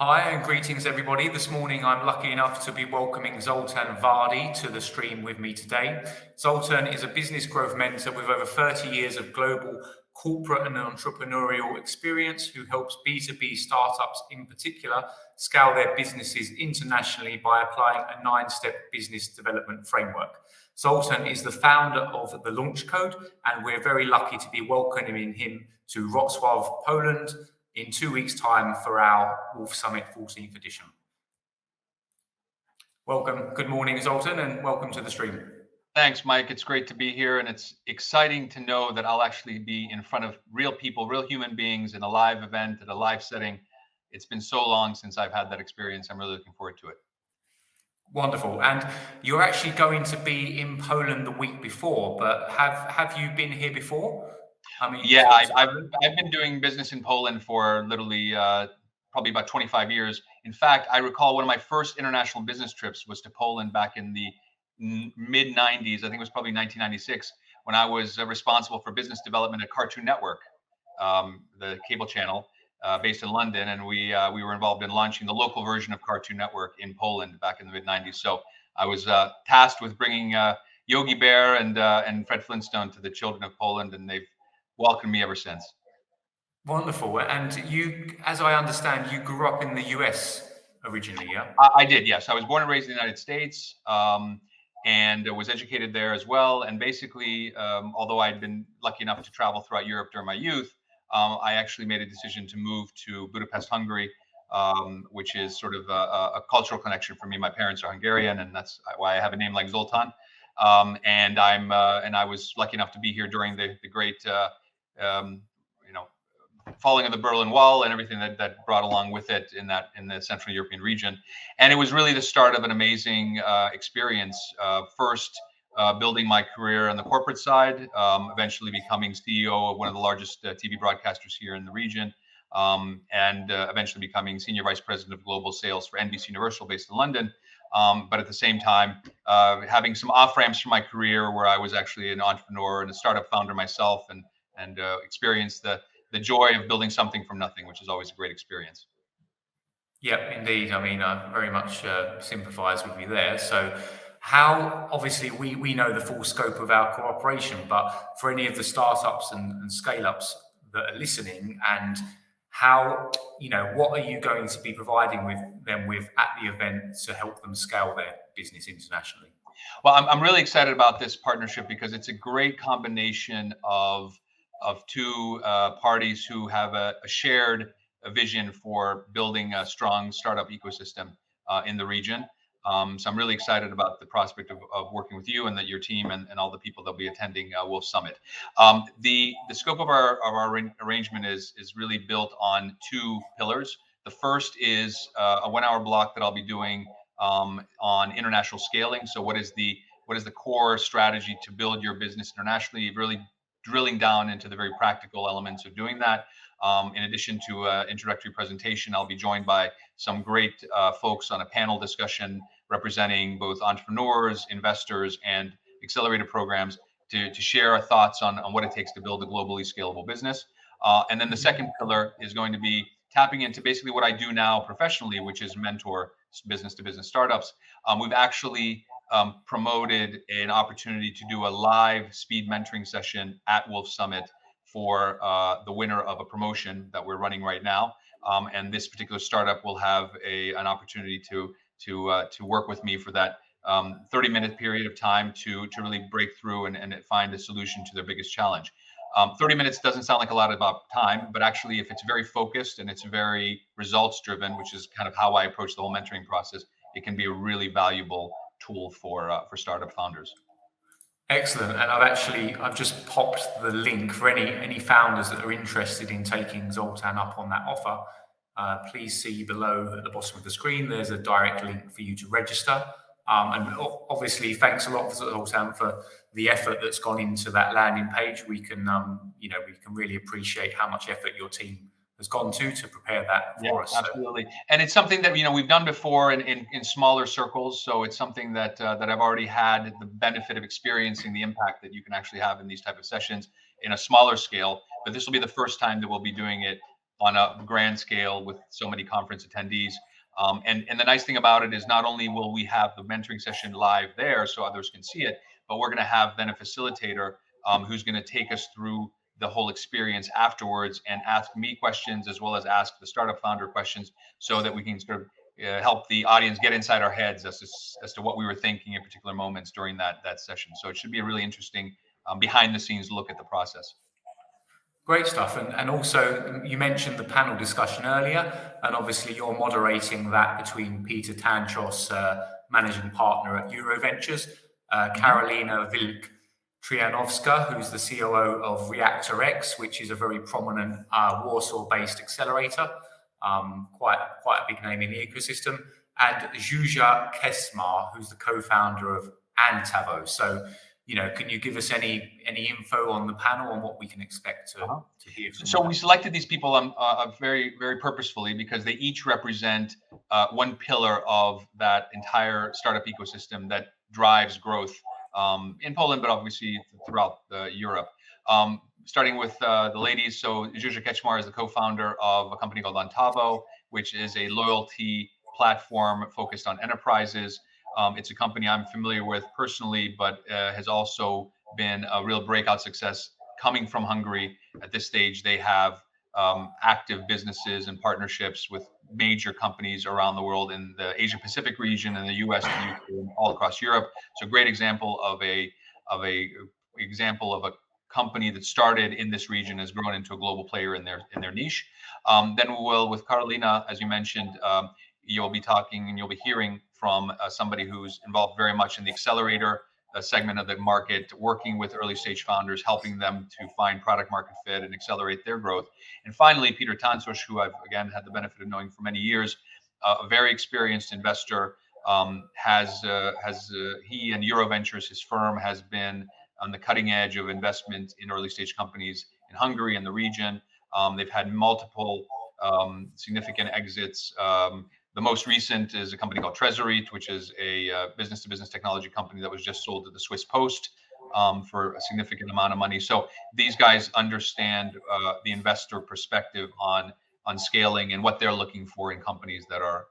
Hi and greetings everybody. This morning I'm lucky enough to be welcoming Zoltan Vardy to the stream with me today. Zoltan is a business growth mentor with over 30 years of global corporate and entrepreneurial experience who helps B2B startups in particular scale their businesses internationally by applying a 9-step business development framework. Zoltan is the founder of the Launch Code, and we're very lucky to be welcoming him to Wrocław, Poland, in 2 weeks' time for our Wolf Summit 14th edition. Welcome. Good morning, Zoltan, and welcome to the stream. Thanks, Mike. It's great to be here, and it's exciting to know that I'll actually be in front of real people, real human beings in a live event, at a live setting. It's been so long since I've had that experience. I'm really looking forward to it. Wonderful. And you're actually going to be in Poland the week before, but have you been here before? Yeah, I've been doing business in Poland for literally probably about 25 years. In fact, I recall one of my first international business trips was to Poland back in the mid 90s. I think it was probably 1996 when I was responsible for business development at Cartoon Network, the cable channel based in London, and we were involved in launching the local version of Cartoon Network in Poland back in the mid 90s. So I was tasked with bringing Yogi Bear and Fred Flintstone to the children of Poland, and they've welcomed me ever since. Wonderful. And you, as I understand, you grew up in the US originally, yeah? I did, yes. I was born and raised in the United States, and was educated there as well. And basically, although I'd been lucky enough to travel throughout Europe during my youth, I actually made a decision to move to Budapest, Hungary, which is sort of a cultural connection for me. My parents are Hungarian, and that's why I have a name like Zoltan. And I was lucky enough to be here during the great um, you know falling of the Berlin Wall and everything that brought along with it in the Central European region. And it was really the start of an amazing experience. First, building my career on the corporate side, eventually becoming CEO of one of the largest TV broadcasters here in the region, and eventually becoming senior vice president of global sales for NBC Universal based in London. But at the same time, having some off ramps for my career where I was actually an entrepreneur and a startup founder myself, and experienced the joy of building something from nothing, which is always a great experience. Yeah, indeed. I mean, I very much sympathise with you there. So, how obviously we know the full scope of our cooperation, but for any of the startups and scale ups that are listening, and how, what are you going to be providing with them with at the event to help them scale their business internationally? Well, I'm really excited about this partnership because it's a great combination of two parties who have a shared vision for building a strong startup ecosystem in the region. So I'm really excited about the prospect of working with you and that your team and all the people that'll be attending Wolf Summit. The scope of our arrangement is really built on two pillars. The first is a 1 hour block that I'll be doing on international scaling. So what is the core strategy to build your business internationally? Really drilling down into the very practical elements of doing that. In addition to an introductory presentation, I'll be joined by some great folks on a panel discussion representing both entrepreneurs, investors, and accelerator programs to share our thoughts on what it takes to build a globally scalable business. And then the second pillar is going to be tapping into basically what I do now professionally, which is mentor business to business startups. We've actually promoted an opportunity to do a live speed mentoring session at Wolf Summit for the winner of a promotion that we're running right now. And this particular startup will have an opportunity to work with me for that 30-minute period of time to really break through and find a solution to their biggest challenge. 30 minutes doesn't sound like a lot about time, but actually, if it's very focused and it's very results driven, which is kind of how I approach the whole mentoring process, it can be a really valuable tool for startup founders. Excellent. And I've just popped the link for any founders that are interested in taking Zoltan up on that offer. Please see below at the bottom of the screen. There's a direct link for you to register. And obviously, thanks a lot, Zoltan, for the effort that's gone into that landing page. We can really appreciate how much effort your team has gone to prepare that for us. Absolutely. And it's something that we've done before in smaller circles. So it's something that I've already had the benefit of experiencing the impact that you can actually have in these type of sessions in a smaller scale. But this will be the first time that we'll be doing it on a grand scale with so many conference attendees. And the nice thing about it is not only will we have the mentoring session live there so others can see it, but we're going to have then a facilitator who's going to take us through the whole experience afterwards and ask me questions as well as ask the startup founder questions so that we can sort of help the audience get inside our heads as to what we were thinking at particular moments during that session. So it should be a really interesting behind the scenes look at the process. Great stuff. And also, you mentioned the panel discussion earlier, and obviously you're moderating that between Peter Tanchos, managing partner at Euroventures, Karolina Wilk Trianowska, who's the COO of Reactor X, which is a very prominent Warsaw-based accelerator, quite a big name in the ecosystem, and Zsuzsa Kesmar, who's the co-founder of Antavo. So, can you give us any info on the panel on what we can expect to hear from So them? we selected these people very, very purposefully because they each represent one pillar of that entire startup ecosystem that drives growth in Poland, but obviously throughout Europe. Starting with the ladies, so Zsuzsa Keczmar is the co-founder of a company called Antavo, which is a loyalty platform focused on enterprises. It's a company I'm familiar with personally, but has also been a real breakout success coming from Hungary. At this stage, they have active businesses and partnerships with major companies around the world in the Asia Pacific region, in the US, the UK, and all across Europe. So, a great example of a company that started in this region has grown into a global player in their niche. Then we will, with Karolina, as you mentioned, you'll be talking and you'll be hearing from somebody who's involved very much in the accelerator segment of the market, working with early stage founders, helping them to find product market fit and accelerate their growth. And finally, Peter Tansos, who I've again had the benefit of knowing for many years, a very experienced investor. He and Euroventures, his firm, has been on the cutting edge of investment in early stage companies in Hungary and the region. They've had multiple significant exits. The most recent is a company called Trezorit, which is a business-to-business technology company that was just sold to the Swiss Post for a significant amount of money. So these guys understand the investor perspective on scaling and what they're looking for in companies that are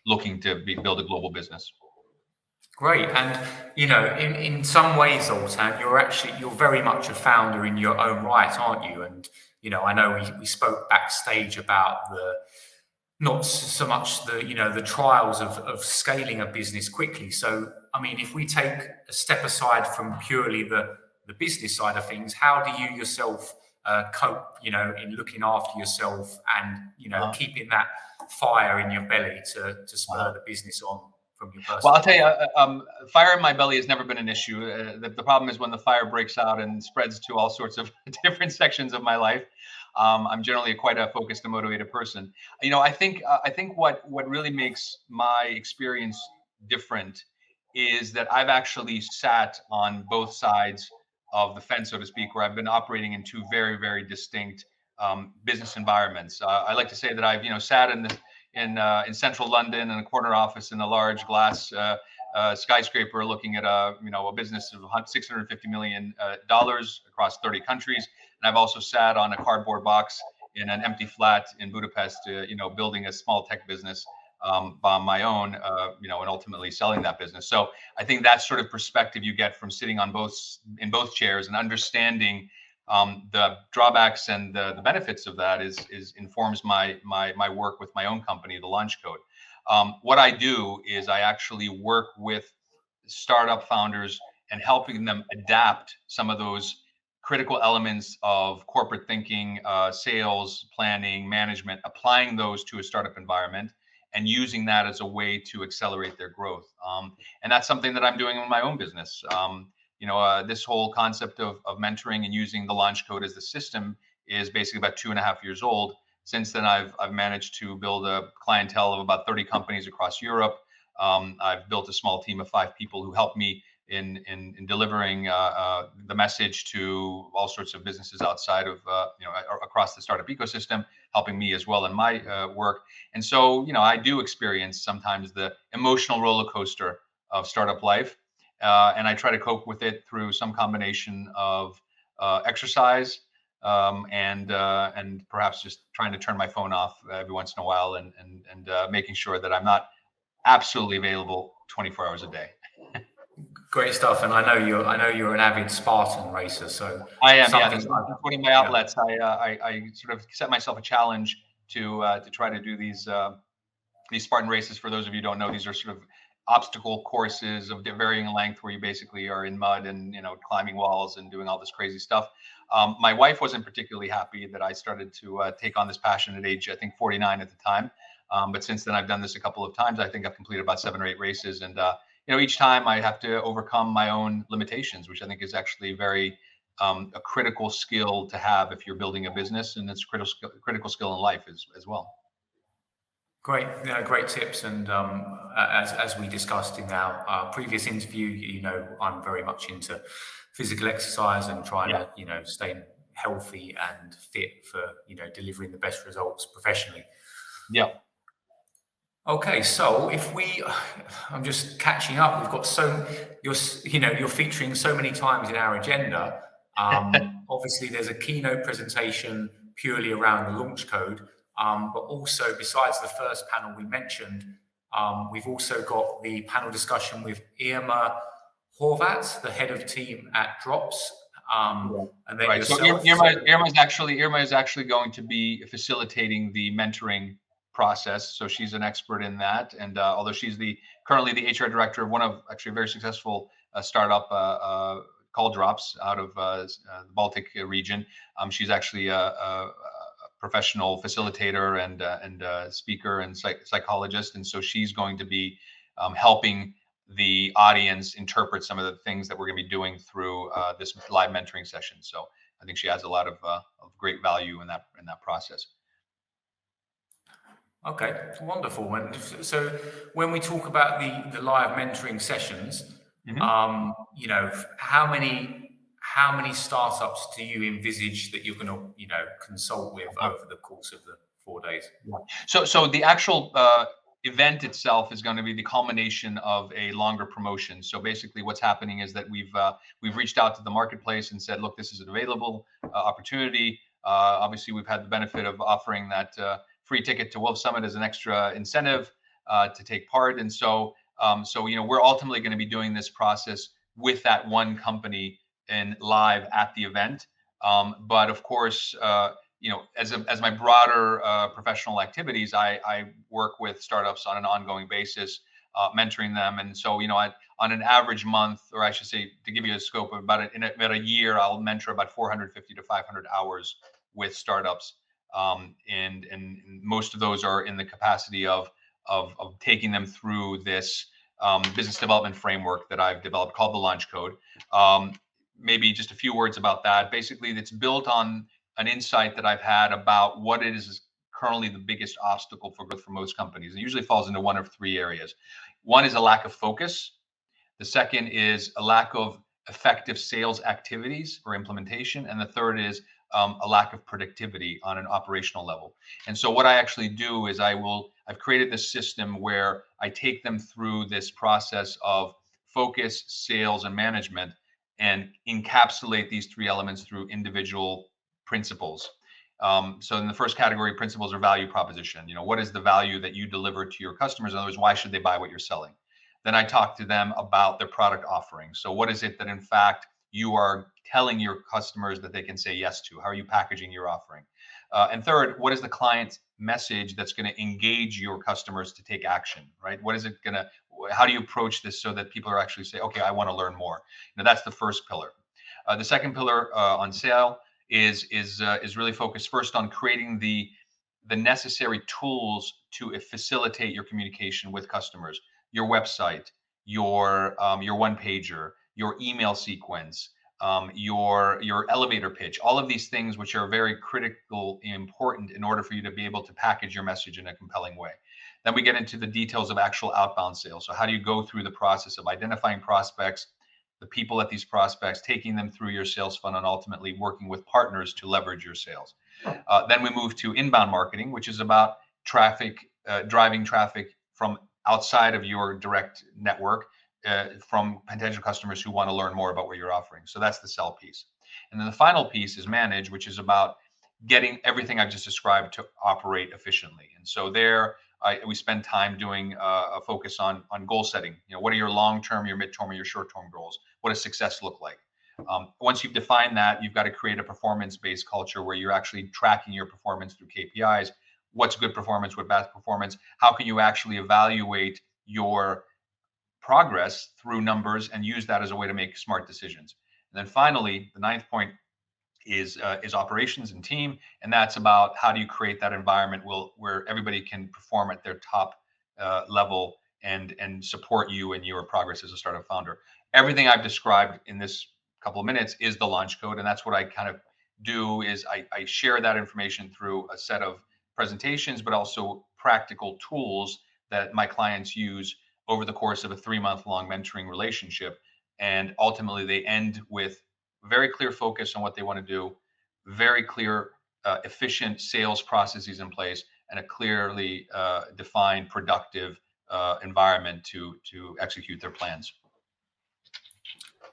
looking to build a global business. Great. And, in some ways, Zoltan, you're very much a founder in your own right, aren't you? And, I know we spoke backstage about not so much the trials of scaling a business quickly. So, I mean, if we take a step aside from purely the business side of things, how do you yourself cope, in looking after yourself and, keeping that fire in your belly to spur the business on from your personal? Well, I'll tell you, fire in my belly has never been an issue. The problem is when the fire breaks out and spreads to all sorts of different sections of my life. I'm generally quite a focused and motivated person. I think what really makes my experience different is that I've actually sat on both sides of the fence, so to speak, where I've been operating in two very, very distinct business environments. I like to say that I've sat in central London in a corner office in a large glass skyscraper, looking at a business of $650 million across 30 countries. And I've also sat on a cardboard box in an empty flat in Budapest, building a small tech business by my own, and ultimately selling that business. So I think that sort of perspective you get from sitting in both chairs and understanding the drawbacks and the benefits of that is informs my work with my own company, the Launch Code. What I do is I actually work with startup founders and helping them adapt some of those critical elements of corporate thinking, sales, planning, management, applying those to a startup environment and using that as a way to accelerate their growth. And that's something that I'm doing in my own business. This whole concept of mentoring and using the Launch Code as the system is basically about 2.5 years old. Since then, I've managed to build a clientele of about 30 companies across Europe. I've built a small team of 5 people who help me in delivering the message to all sorts of businesses outside of across the startup ecosystem, helping me as well in my work. And so I do experience sometimes the emotional roller coaster of startup life, and I try to cope with it through some combination of exercise, and perhaps just trying to turn my phone off every once in a while, and making sure that I'm not absolutely available 24 hours a day. Great stuff. And I know you're an avid Spartan racer. So I am, yeah. something That's one of my yeah. outlets. I sort of set myself a challenge to try to do these Spartan races. For those of you who don't know, these are sort of obstacle courses of varying length, where you basically are in mud and climbing walls and doing all this crazy stuff. My wife wasn't particularly happy that I started to take on this passion at age, I think, 49 at the time. But since then, I've done this a couple of times. I think I've completed about 7 or 8 races, and each time I have to overcome my own limitations, which I think is actually very a critical skill to have if you're building a business, and it's critical skill in life as well. Great, great tips. And as we discussed in our previous interview, I'm very much into physical exercise and trying Yeah. to, stay healthy and fit for, delivering the best results professionally. Yeah. Okay, so I'm just catching up. We've got you're featuring so many times in our agenda. Obviously, there's a keynote presentation purely around the launch code, but also besides the first panel we mentioned, we've also got the panel discussion with Irma Horvat, the head of team at Drops, and then Right. yourself. Irma is actually going to be facilitating the mentoring process. So she's an expert in that. And although she's currently the HR director of one of actually a very successful startup called Drops out of the Baltic region, she's actually a professional facilitator and speaker and psychologist. And so she's going to be helping the audience interpret some of the things that we're going to be doing through this live mentoring session. So I think she has a lot of great value in that process. Okay, wonderful. And so when we talk about the live mentoring sessions, how many startups do you envisage that you're going to consult with over the course of the 4 days? So the actual event itself is going to be the culmination of a longer promotion. So basically, what's happening is that we've reached out to the marketplace and said, look, this is an available opportunity. Obviously, we've had the benefit of offering that free ticket to Wolf Summit as an extra incentive to take part. And so we're ultimately going to be doing this process with that one company and live at the event. But of course, as my broader professional activities, I work with startups on an ongoing basis, mentoring them. And so, on an average month, or I should say, to give you a scope of about a year, I'll mentor about 450 to 500 hours with startups. And most of those are in the capacity of taking them through this business development framework that I've developed called the Launch Code. Maybe just a few words about that. Basically, it's built on an insight that I've had about what is currently the biggest obstacle for growth for most companies. It usually falls into one of 3 areas. One is a lack of focus. The second is a lack of effective sales activities or implementation. And the third is a lack of productivity on an operational level. And so what I actually do is I've created this system where I take them through this process of focus, sales, and management, and encapsulate these 3 elements through individual principles. So in the first category, principles are value proposition. What is the value that you deliver to your customers? In other words, why should they buy what you're selling? Then I talk to them about their product offering. So what is it that in fact you are telling your customers that they can say yes to? How are you packaging your offering? And third, what is the client's message that's going to engage your customers to take action, right? How do you approach this so that people are actually say, okay, I want to learn more? That's the first pillar. The second pillar on sale is really focused first on creating the necessary tools to facilitate your communication with customers. Your website, your one pager, your email sequence, your elevator pitch, all of these things which are very critical and important in order for you to be able to package your message in a compelling way. Then we get into the details of actual outbound sales. So how do you go through the process of identifying prospects, the people at these prospects, taking them through your sales funnel, and ultimately working with partners to leverage your sales. Then we move to inbound marketing, which is about driving traffic from outside of your direct network, from potential customers who want to learn more about what you're offering. So that's the sell piece. And then the final piece is manage, which is about getting everything I've just described to operate efficiently. And so there, we spend time doing a focus on goal setting. What are your long-term, your midterm, or your short-term goals? What does success look like? Once you've defined that, you've got to create a performance-based culture where you're actually tracking your performance through KPIs. What's good performance? What bad performance? How can you actually evaluate your progress through numbers and use that as a way to make smart decisions? And then finally, the ninth point is operations and team, and that's about how do you create that environment where everybody can perform at their top level and support you in your progress as a startup founder. Everything I've described in this couple of minutes is the launch code, and that's what I kind of do is I share that information through a set of presentations, but also practical tools that my clients use over the course of a 3-month long mentoring relationship. And ultimately, they end with very clear focus on what they want to do, very clear, efficient sales processes in place, and a clearly defined, productive environment to execute their plans.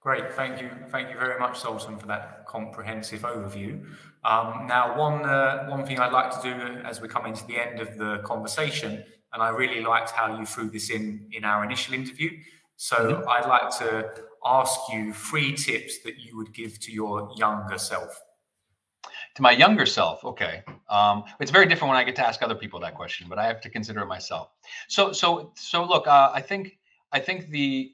Great, thank you very much, Zoltan, for that comprehensive overview. Now, one thing I'd like to do as we're coming to the end of the conversation, and I really liked how you threw this in our initial interview. So I'd like to ask you 3 tips that you would give to your younger self. To my younger self, okay. It's very different when I get to ask other people that question, but I have to consider it myself. So look, I think the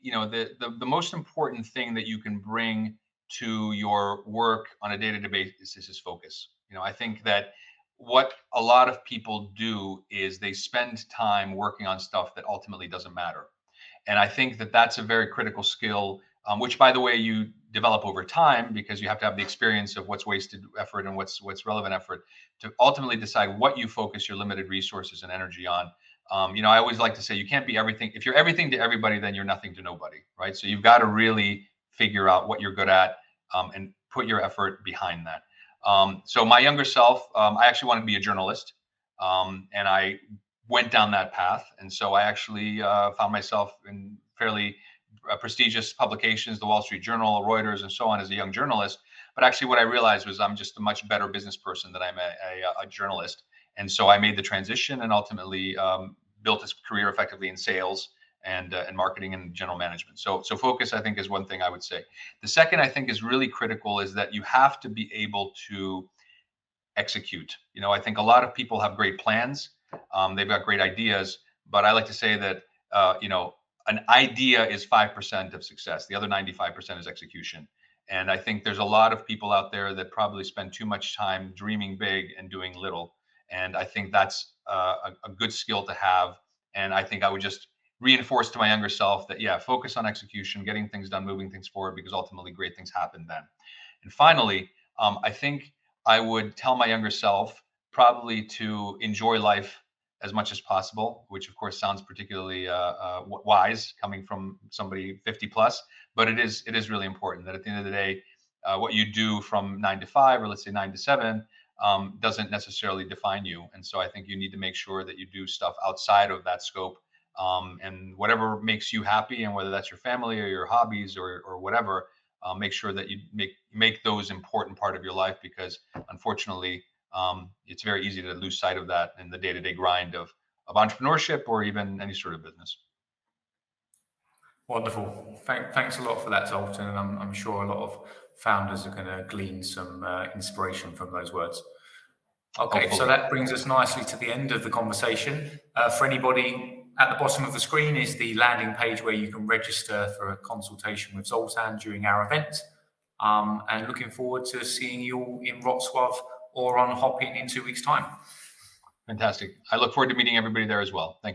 most important thing that you can bring to your work on a day-to-day basis is focus. I think that what a lot of people do is they spend time working on stuff that ultimately doesn't matter. And I think that that's a very critical skill, which, by the way, you develop over time because you have to have the experience of what's wasted effort and what's relevant effort to ultimately decide what you focus your limited resources and energy on. I always like to say you can't be everything. If you're everything to everybody, then you're nothing to nobody, right? So you've got to really figure out what you're good at and put your effort behind that. So my younger self, I actually wanted to be a journalist, and I went down that path. And so I actually found myself in fairly prestigious publications, the Wall Street Journal, Reuters, and so on as a young journalist. But actually what I realized was I'm just a much better business person than I'm a journalist. And so I made the transition and ultimately built this career effectively in sales and marketing and general management. So focus, I think, is one thing I would say. The second I think is really critical is that you have to be able to execute. I think a lot of people have great plans. They've got great ideas, but I like to say that, an idea is 5% of success. The other 95% is execution. And I think there's a lot of people out there that probably spend too much time dreaming big and doing little. And I think that's a good skill to have. And I think I would just reinforce to my younger self that, yeah, focus on execution, getting things done, moving things forward, because ultimately great things happen then. And finally, I think I would tell my younger self probably to enjoy life as much as possible, which of course sounds particularly wise coming from somebody 50 plus, but it is really important that at the end of the day, what you do from 9 to 5, or let's say 9 to 7, doesn't necessarily define you. And so I think you need to make sure that you do stuff outside of that scope, and whatever makes you happy, and whether that's your family or your hobbies or whatever, make sure that you make those important part of your life, because unfortunately, it's very easy to lose sight of that in the day-to-day grind of entrepreneurship or even any sort of business. Wonderful. Thanks a lot for that, Zoltan. And I'm sure a lot of founders are going to glean some inspiration from those words. Okay, Hopefully. so that brings us nicely to the end of the conversation. For anybody, at the bottom of the screen is the landing page where you can register for a consultation with Zoltan during our event. And looking forward to seeing you all in Wrocław or on Hopin in 2 weeks' time. Fantastic. I look forward to meeting everybody there as well. Thank you.